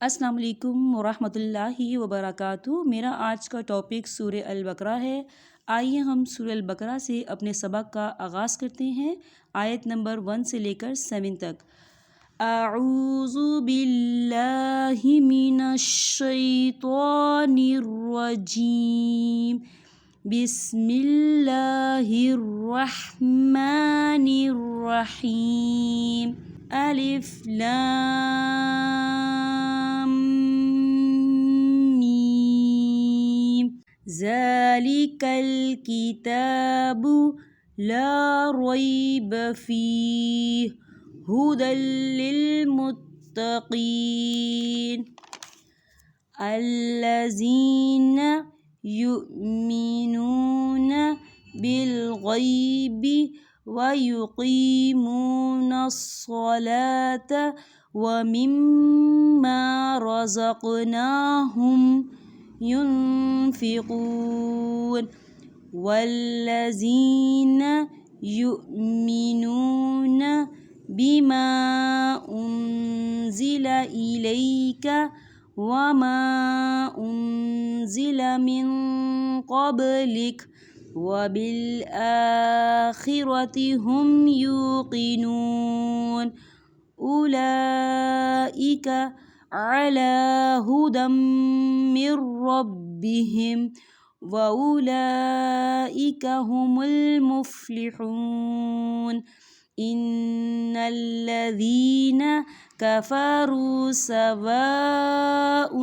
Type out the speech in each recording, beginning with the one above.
السلام علیکم ورحمۃ اللہ وبرکاتہ۔ میرا آج کا ٹاپک سورہ البقرہ ہے۔ آئیے ہم سورہ البقرہ سے اپنے سبق کا آغاز کرتے ہیں، آیت نمبر 1 سے لے کر 7 تک۔ اعوذ باللہ من الشیطان الرجیم، بسم اللہ الرحمن الرحیم، الف لام میم، ذالک الکتاب لا ریب فیہ ھدی للمتقین الذین یؤمنون بالغیب وَيُقِيمُونَ الصَّلَاةَ وَمِمَّا رَزَقْنَاهُمْ يُنْفِقُونَ وَالَّذِينَ يُؤْمِنُونَ بِمَا أُنْزِلَ إِلَيْكَ وَمَا أُنْزِلَ مِنْ قَبْلِكَ وَبِالْآخِرَةِ هُمْ يُوقِنُونَ أُولَئِكَ عَلَى هُدًى مِّن رَّبِّهِمْ وَأُولَئِكَ هُمُ الْمُفْلِحُونَ إِنَّ الَّذِينَ كَفَرُوا سَوَاءٌ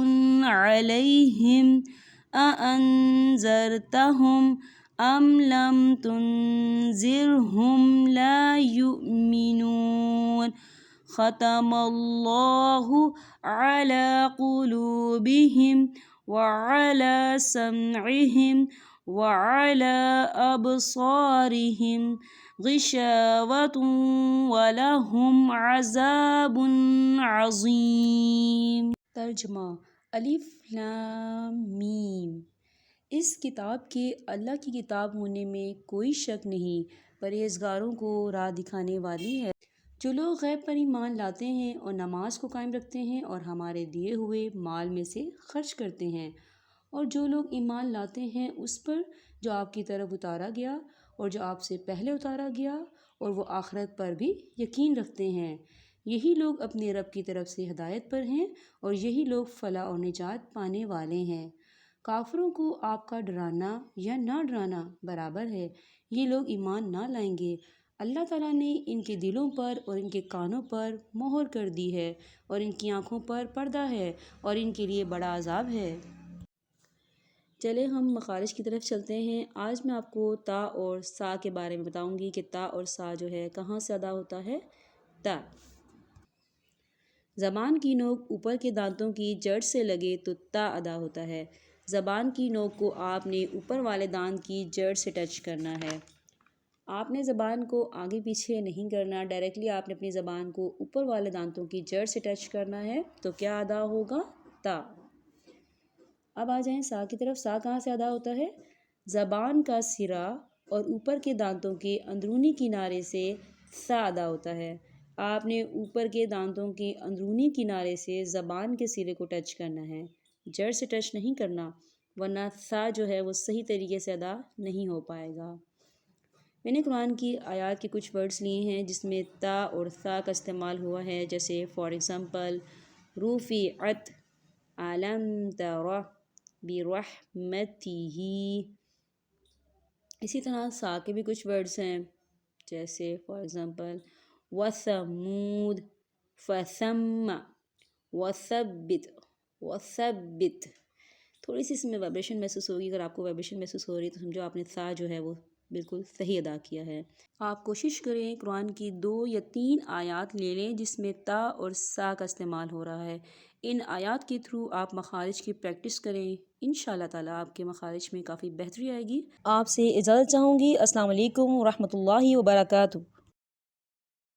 عَلَيْهِمْ أَأَنذَرْتَهُمْ أَمْ لَمْ تُنذِرْهُمْ لَا يُؤْمِنُونَ ختم اللَّهُ عَلَى قُلُوبِهِمْ وَعَلَى سَمْعِهِمْ وَعَلَى أَبْصَارِهِمْ غِشَاوَةٌ وَلَهُمْ عَذَابٌ عَظِيمٌ۔ ترجمہ: الف لام میم۔ اس کتاب کے اللہ کی کتاب ہونے میں کوئی شک نہیں، پرہیزگاروں کو راہ دکھانے والی ہے۔ جو لوگ غیب پر ایمان لاتے ہیں اور نماز کو قائم رکھتے ہیں اور ہمارے دیے ہوئے مال میں سے خرچ کرتے ہیں، اور جو لوگ ایمان لاتے ہیں اس پر جو آپ کی طرف اتارا گیا اور جو آپ سے پہلے اتارا گیا، اور وہ آخرت پر بھی یقین رکھتے ہیں، یہی لوگ اپنے رب کی طرف سے ہدایت پر ہیں اور یہی لوگ فلاح اور نجات پانے والے ہیں۔ کافروں کو آپ کا ڈرانا یا نہ ڈرانا برابر ہے، یہ لوگ ایمان نہ لائیں گے۔ اللہ تعالیٰ نے ان کے دلوں پر اور ان کے کانوں پر مہر کر دی ہے اور ان کی آنکھوں پر پردہ ہے اور ان کے لیے بڑا عذاب ہے۔ چلے ہم مخارج کی طرف چلتے ہیں۔ آج میں آپ کو تا اور سا کے بارے میں بتاؤں گی کہ تا اور سا جو ہے کہاں سے ادا ہوتا ہے۔ تا، زبان کی نوک اوپر کے دانتوں کی جڑ سے لگے تو تا ادا ہوتا ہے۔ زبان کی نوک کو آپ نے اوپر والے دانت کی جڑ سے ٹچ کرنا ہے۔ آپ نے زبان کو آگے پیچھے نہیں کرنا، ڈائریکٹلی آپ نے اپنی زبان کو اوپر والے دانتوں کی جڑ سے ٹچ کرنا ہے، تو کیا ادا ہوگا؟ تا۔ اب آ جائیں سا کی طرف۔ سا کہاں سے ادا ہوتا ہے؟ زبان کا سرا اور اوپر کے دانتوں کے اندرونی کنارے سے سا ادا ہوتا ہے۔ آپ نے اوپر کے دانتوں کے اندرونی کنارے سے زبان کے سرے کو ٹچ کرنا ہے، جڑ سے ٹچ نہیں کرنا، ورنہ سا جو ہے وہ صحیح طریقے سے ادا نہیں ہو پائے گا۔ میں نے قرآن کی آیات کے کچھ ورڈز لیے ہیں جس میں تا اور سا کا استعمال ہوا ہے، جیسے فار ایگزامپل رفعت، الم تر برحمتہ۔ اسی طرح سا کے بھی کچھ ورڈز ہیں، جیسے فار ایگزامپل وثمود، فثم، وثبت، وثبت۔ تھوڑی سی اس میں وائبریشن محسوس ہوگی، اگر آپ کو وائبریشن محسوس ہو رہی ہے تو سمجھو آپ نے سا جو ہے وہ بالکل صحیح ادا کیا ہے۔ آپ کوشش کریں قرآن کی 2 یا 3 آیات لے لیں جس میں تا اور سا کا استعمال ہو رہا ہے۔ ان آیات کے تھرو آپ مخارج کی پریکٹس کریں، انشاءاللہ تعالیٰ آپ کے مخارج میں کافی بہتری آئے گی۔ آپ سے اجازت چاہوں گی۔ السلام علیکم ورحمۃ اللہ وبرکاتہ۔